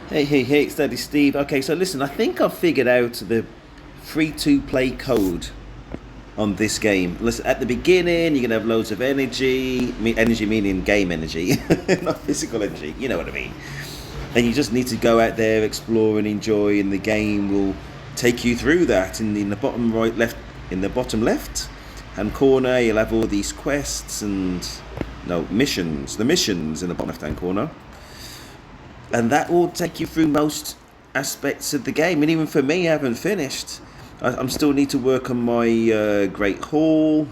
Hey, it's Daddy Steve. Okay, so listen, I think I've figured out the free to play code on this game. Listen, at the beginning, you're going to have loads of energy. Energy meaning game energy, not physical energy. You know what I mean? And you just need to go out there, explore, and enjoy, and the game will take you through that. And in the bottom right, left, in the bottom left hand corner, you'll have all these quests and no missions. The missions in the bottom left hand corner, and that will take you through most aspects of the game. And even for me, I haven't finished. I'm still need to work on my Great Hall.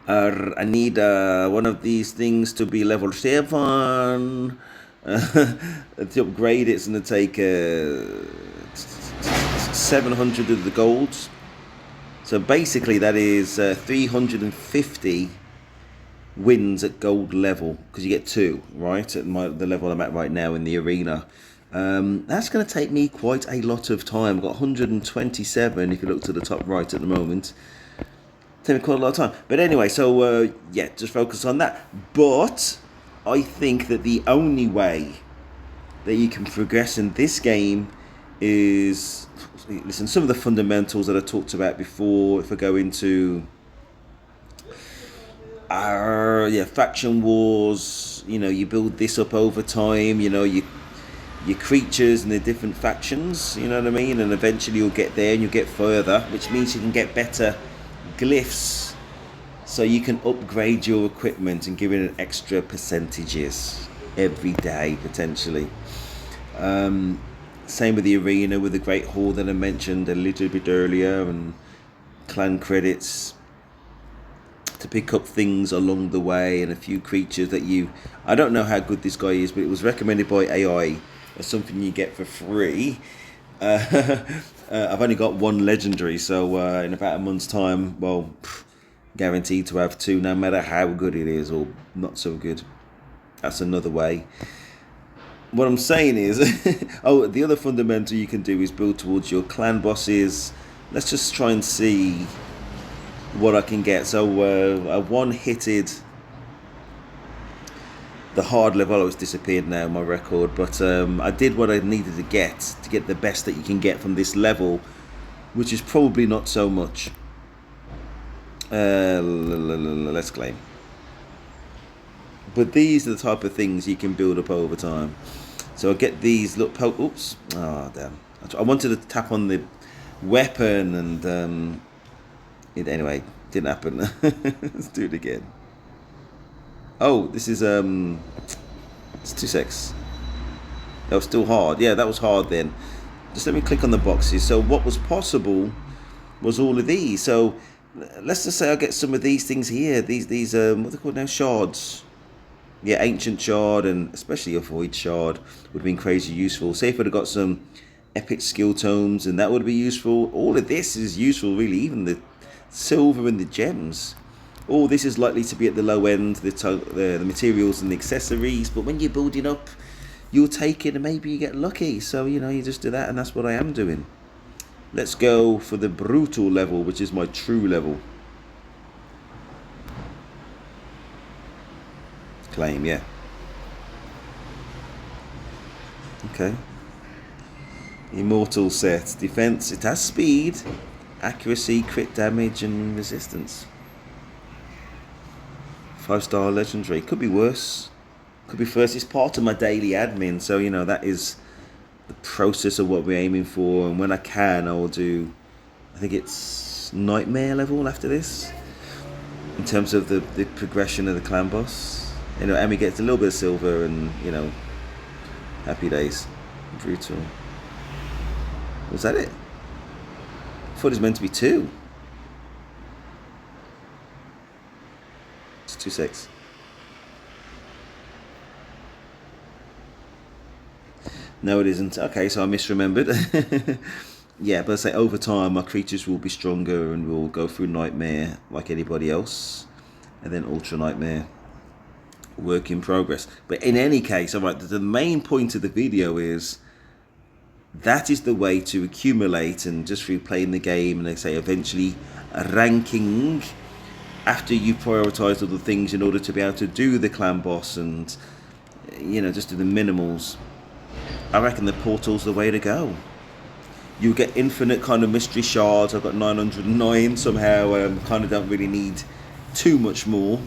I need one of these things to be level 7. To upgrade, it's going to take 700 of the golds. So basically, that is 350 wins at gold level, because you get 2, right, at the level I'm at right now in the arena. That's going to take me quite a lot of time. I've got 127 if you look to the top right at the moment. Take me quite a lot of time. But anyway, so yeah, just focus on that. But I think that the only way that you can progress in this game is, listen, some of the fundamentals that I talked about before. If I go into faction wars, you build this up over time, your creatures and the different factions, you know what I mean, and eventually you'll get there and you'll get further, which means you can get better glyphs, so you can upgrade your equipment and give it an extra percentages every day potentially. Same with the arena, with the Great Hall that I mentioned a little bit earlier, and clan credits to pick up things along the way, and a few creatures that I don't know how good this guy is, but it was recommended by AI as something you get for free. I've only got 1 legendary, so in about a month's time, well, guaranteed to have 2, no matter how good it is or not so good. That's another way. What I'm saying is, the other fundamental you can do is build towards your clan bosses. Let's just try and see what I can get. So I one-hitted the hard level. Oh, it's disappeared now, my record, but I did what I needed to get the best that you can get from this level, which is probably not so much. Let's claim. But these are the type of things you can build up over time. So I get these little oops. Oh, damn. I wanted to tap on the weapon, and anyway, didn't happen. Let's do it again. Oh, this is it's 2-6. That was still hard. Yeah, that was hard then. Just let me click on the boxes. So what was possible was all of these. So let's just say I get some of these things here. These what are they called now? Shards. Yeah, ancient shard, and especially a void shard would have been crazy useful. Say if I'd have got some epic skill tomes, and that would be useful. All of this is useful, really. Even the silver and the gems. All this is likely to be at the low end, the materials and the accessories. But when you're building up, you'll take it and maybe you get lucky. So, you just do that, and that's what I am doing. Let's go for the brutal level, which is my true level. Claim, yeah. Okay. Immortal set. Defense, it has speed, accuracy, crit damage, and resistance. 5-star legendary. Could be worse. Could be first. It's part of my daily admin, so that is the process of what we're aiming for. And when I can, I will do, I think it's nightmare level after this, in terms of the progression of the clan boss. And we get a little bit of silver, and happy days. Brutal. Was that it? I thought it was meant to be 2. It's 2-6. No, it isn't. Okay, so I misremembered. Yeah, but I say over time, my creatures will be stronger and will go through nightmare like anybody else, and then ultra nightmare. Work in progress. But in any case, alright, the main point of the video is that is the way to accumulate, and just through playing the game, and they say eventually ranking after you prioritize other things in order to be able to do the clan boss, and just do the minimals. I reckon the portal's the way to go. You get infinite kind of mystery shards. I've got 909 somehow. Kind of don't really need too much more.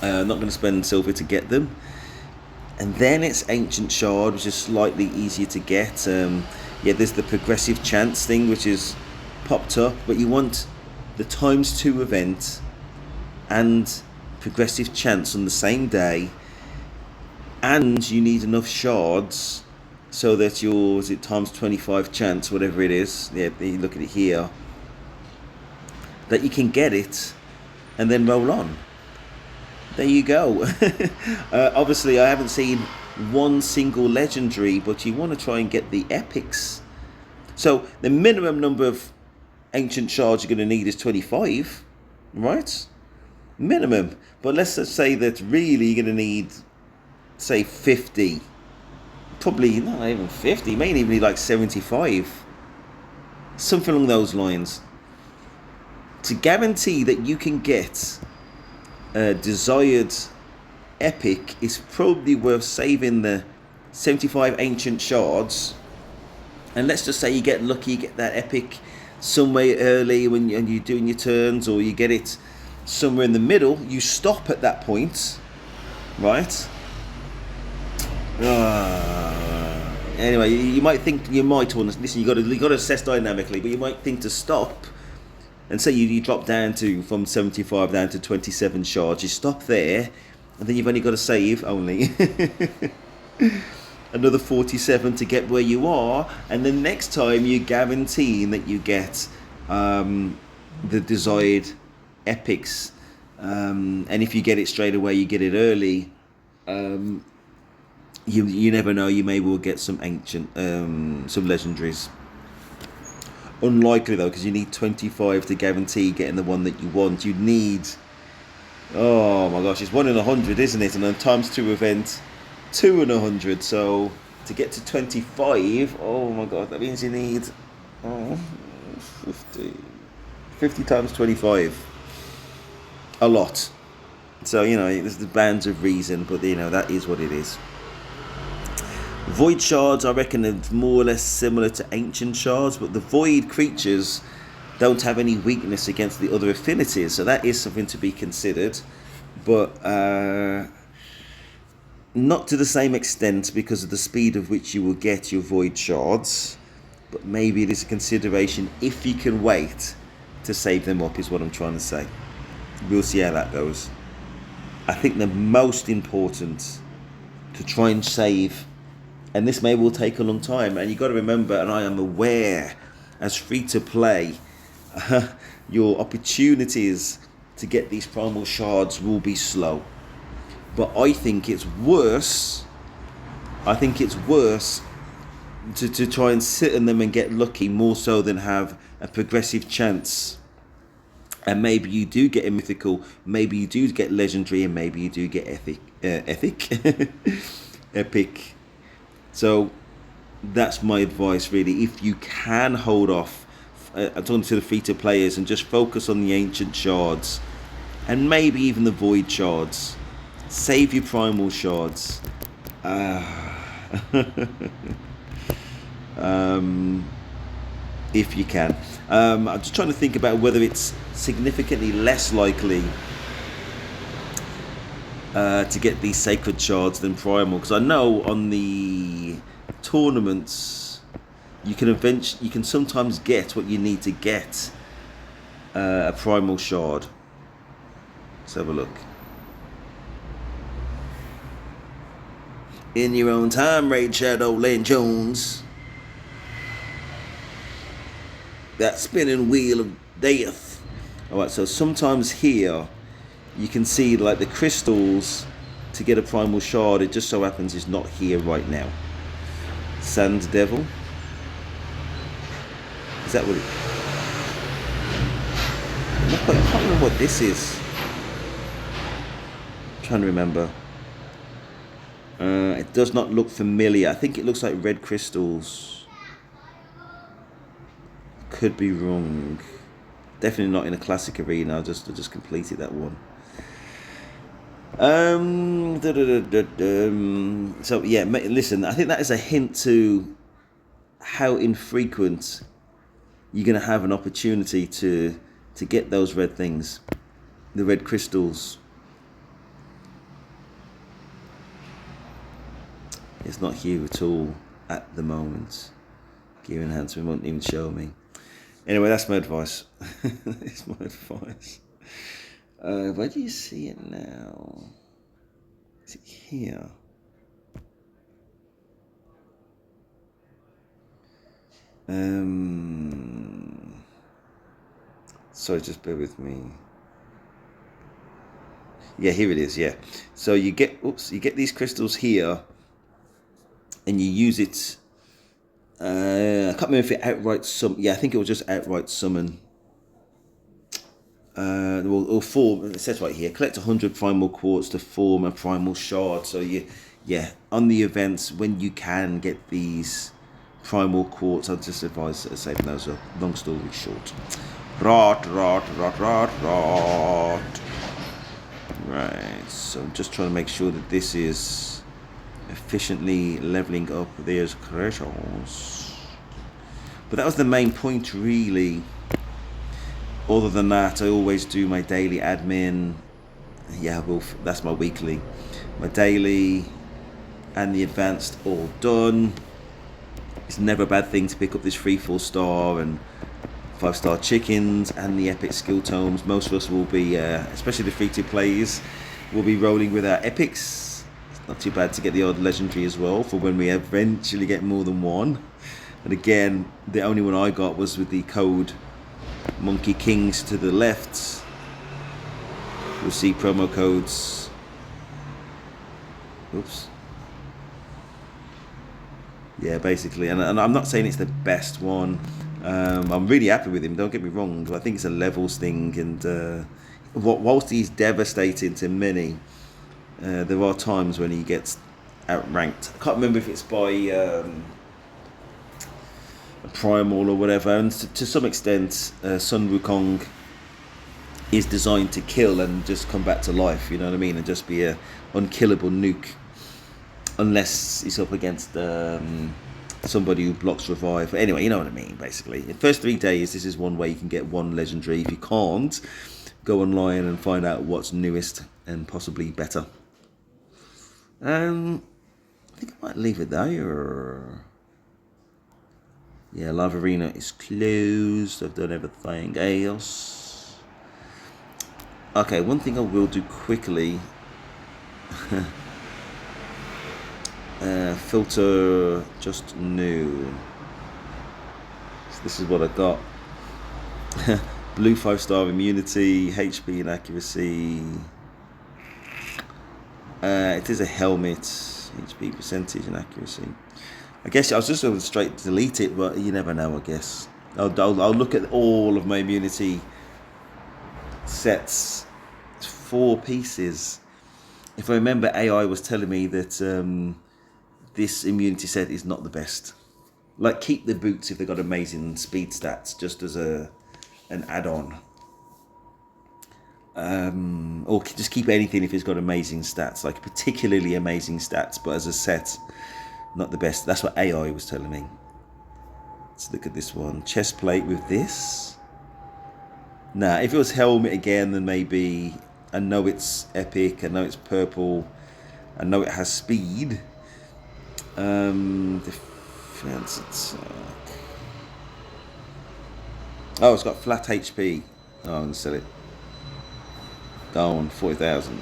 Not going to spend silver to get them. And then it's ancient shard, which is slightly easier to get. Yeah, there's the progressive chance thing, which is popped up, but you want the ×2 event and progressive chance on the same day, and you need enough shards so that your, is it ×25 chance, whatever it is, yeah, you look at it here, that you can get it and then roll on. There you go. Obviously I haven't seen one single legendary, but you want to try and get the epics. So the minimum number of ancient shards you're going to need is 25, right? Minimum. But let's just say that really you're going to need, say, 50. Probably not even 50. You may even need like 75. Something along those lines. To guarantee that you can get a desired epic is probably worth saving the 75 ancient shards. And let's just say you get lucky, you get that epic somewhere early when you're doing your turns, or you get it somewhere in the middle. You stop at that point, right? Anyway, you might think, you might want to listen. You got to assess dynamically, but you might think to stop and say you drop down to from 75 down to 27 shards. You stop there, and then you've only got to save only another 47 to get where you are, and then next time you guarantee that you get the desired epics, and if you get it straight away, you get it early. You never know, you may well get some ancient, some legendaries. Unlikely though, because you need 25 to guarantee getting the one that you want. You need, oh my gosh, it's 1 in 100, isn't it? And then ×2 event, 2 in 100. So to get to 25, oh my god, that means you need 50 times 25. A lot. So, you know, there's the bounds of reason, but you know, that is what it is. Void shards, I reckon, are more or less similar to ancient shards, but the void creatures don't have any weakness against the other affinities, so that is something to be considered, but not to the same extent because of the speed of which you will get your void shards. But maybe it is a consideration if you can wait to save them up, is what I'm trying to say. We'll see how that goes. I think the most important to try and save, and this may well take a long time, and you've got to remember, and I am aware, as free to play, your opportunities to get these primal shards will be slow. But I think it's worse. I think it's worse to try and sit in them and get lucky more so than have a progressive chance. And maybe you do get a mythical, maybe you do get legendary, and maybe you do get epic. So that's my advice, really. If you can hold off, I'm talking to the free-to players, and just focus on the ancient shards, and maybe even the void shards. Save your primal shards. If you can. I'm just trying to think about whether it's significantly less likely to get these sacred shards than primal, because I know on the tournaments you can sometimes get what you need to get a primal shard. Let's have a look. In your own time, Raid Shadow Lane Jones. That spinning wheel of death. Alright, so sometimes here you can see like the crystals to get a primal shard. It just so happens it's not here right now. Sand Devil. Is that what it... I can't remember what this is. I'm trying to remember. It does not look familiar. I think it looks like red crystals. Could be wrong. Definitely not in a classic arena. I just completed that one. So yeah, listen. I think that is a hint to how infrequent you're gonna have an opportunity to get those red things, the red crystals. It's not here at all at the moment. Gear enhancement won't even show me. Anyway, that's my advice. It's my advice. Where do you see it now? Is it here? Sorry, just bear with me. Yeah, here it is. Yeah, so you get these crystals here, and you use it. I can't remember if it outright summon. Yeah, I think it will just outright summon. Or form. It says right here: collect 100 primal quartz to form a primal shard. So yeah, on the events when you can get these primal quartz, I'd just advise saving those up. Long story short. Rot. Right, so I'm just trying to make sure that this is efficiently leveling up these crystals. But that was the main point, really. Other than that, I always do my daily admin. Yeah, well, that's my weekly. My daily and the advanced all done. It's never a bad thing to pick up this 3-4 star and 5-star chickens and the epic skill tomes. Most of us will be, especially the free-to players, will be rolling with our epics. It's not too bad to get the odd legendary as well for when we eventually get more than one. And again, the only one I got was with the code Monkey Kings to the left. You'll see promo codes. Oops. Yeah, basically, and I'm not saying it's the best one. I'm really happy with him. Don't get me wrong. I think it's a levels thing, and whilst he's devastating to many, there are times when he gets outranked. I can't remember if it's by a primal or whatever. And to some extent, Sun Wukong is designed to kill and just come back to life. You know what I mean? And just be a unkillable nuke, unless he's up against somebody who blocks revive. Anyway, you know what I mean, basically. The first 3 days, this is one way you can get one legendary. If you can't, go online and find out what's newest and possibly better. I think I might leave it there. Yeah, Live Arena is closed. I've done everything else. Okay, one thing I will do quickly. Filter just new. So this is what I got. Blue 5-star immunity, HP and accuracy. It is a helmet, HP percentage and accuracy. I guess I was just going to straight delete it, but you never know. I guess I'll look at all of my immunity sets. It's 4 pieces. If I remember, AI was telling me that this immunity set is not the best. Like, keep the boots if they've got amazing speed stats, just as an add-on. Or just keep anything if it's got amazing stats, like particularly amazing stats, but as a set, not the best. That's what AI was telling me. Let's look at this one. Chest plate with this. Nah, if it was helmet again, then maybe. I know it's epic, I know it's purple, I know it has speed. Defense attack. Oh, it's got flat HP. Oh, I'm gonna sell it. Gone, 40,000.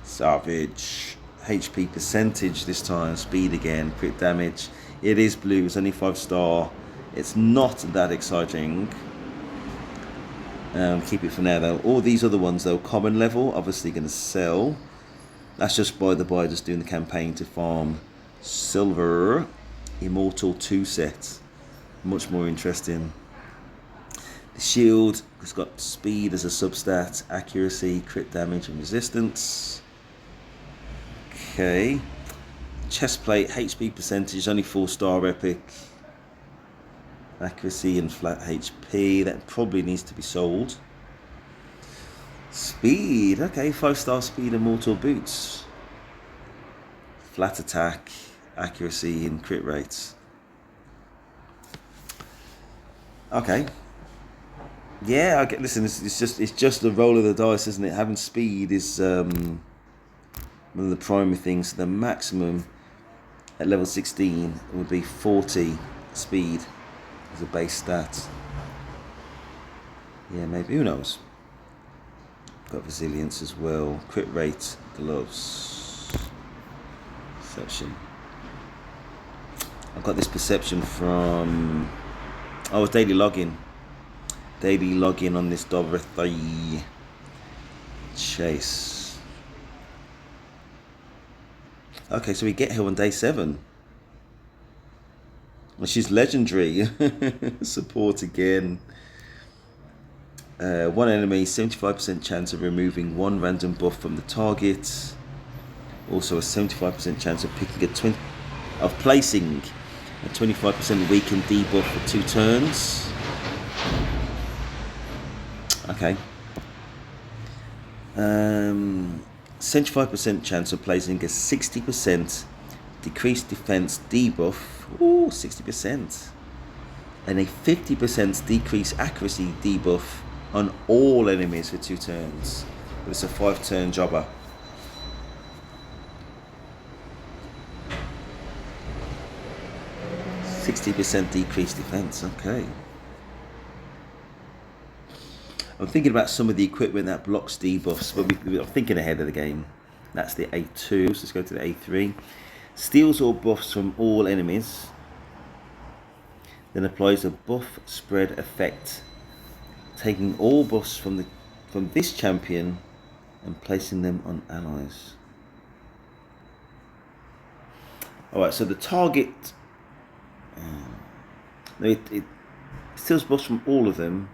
Savage. HP percentage this time. Speed again. Crit damage. It is blue. It's only 5-star. It's not that exciting. Keep it for now though. All these other ones though, common level, obviously going to sell. That's just by the by, just doing the campaign to farm silver. Immortal 2 set. Much more interesting. The shield has got speed as a substat, accuracy, crit damage and resistance. Okay. Chest plate, HP percentage, only 4-star epic. Accuracy and flat HP. That probably needs to be sold. Speed. Okay, 5-star speed and mortal boots. Flat attack, accuracy, and crit rates. Okay. Yeah, I get. Listen, it's just the roll of the dice, isn't it? Having speed is one of the primary things. The maximum at level 16 would be 40 speed as a base stat. Yeah, maybe. Who knows? Got resilience as well. Crit rate, gloves, perception. I've got this perception from daily login. Daily login on this Dorothy chase. Okay, so we get her on day 7. Well, she's legendary. Support again. One enemy, 75% chance of removing one random buff from the target. Also a 75% chance of placing a 25% weakened debuff for 2 turns. Okay. 75% chance of placing a 60% decreased defense debuff. Ooh, 60%. And a 50% decreased accuracy debuff on all enemies for 2 turns. But it's a 5-turn jobber. %60 decreased defense. Okay. I'm thinking about some of the equipment that blocks debuffs, but I'm thinking ahead of the game. That's the A2, so let's go to the A3. Steals all buffs from all enemies. Then applies a buff spread effect, taking all buffs from this champion and placing them on allies. Alright, so the target, it steals buffs from all of them.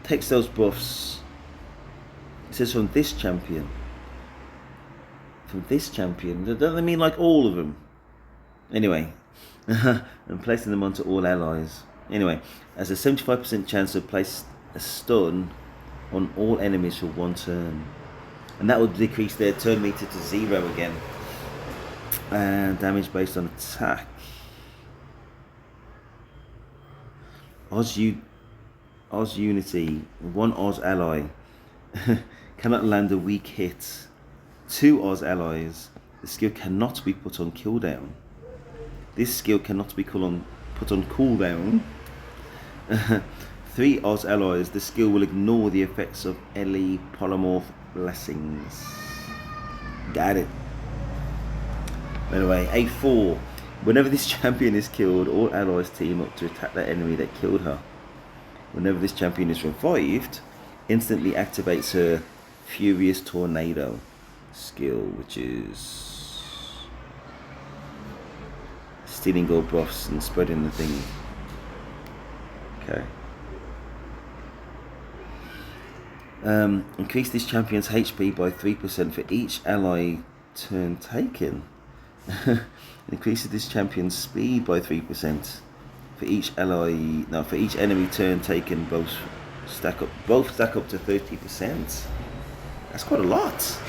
Takes those buffs. It says from this champion. From this champion. Don't they mean like all of them? Anyway. And placing them onto all allies. Anyway. Has a 75% chance to place a stun on all enemies for 1 turn. And that would decrease their turn meter to 0 again. And damage based on attack. Oz Unity, 1 Oz ally cannot land a weak hit. 2 Oz allies, the skill cannot be put on cooldown. This skill cannot be put on cooldown. 3 Oz allies, the skill will ignore the effects of Ellie polymorph blessings. Got it. Anyway, A4. Whenever this champion is killed, all allies team up to attack that enemy that killed her. Whenever this champion is revived, instantly activates her Furious Tornado skill, which is stealing gold buffs and spreading the thing. Okay. Increase this champion's HP by 3% for each ally turn taken. Increases this champion's speed by 3%. For each enemy turn taken, both stack up to 30%. That's quite a lot.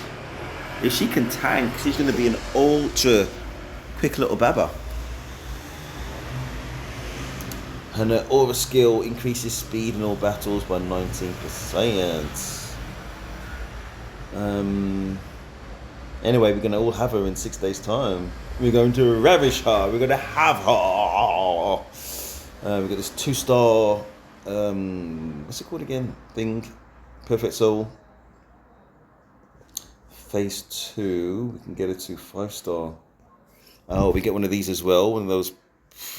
If she can tank, she's going to be an ultra quick little baba. And her aura skill increases speed in all battles by 19%. Anyway, we're going to all have her in 6 days' time. We're going to ravish her. We're going to have her. We've got this 2-star, what's it called again? Perfect Soul. Phase 2, we can get it to 5-star. Oh, we get one of these as well. One of those,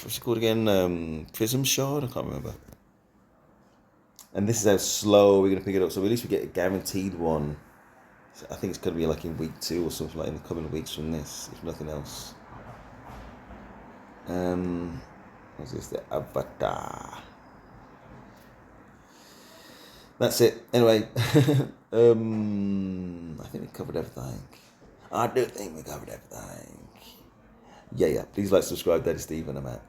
what's it called again? Prism Shard? I can't remember. And this is how slow we're going to pick it up. So at least we get a guaranteed one. So I think it's going to be like in week 2 or something like in the coming weeks from this, if nothing else. What's this? The Avatar. That's it. Anyway, I think we covered everything. I do think we covered everything. Yeah. Please like, subscribe. That is Steve, and I'm out.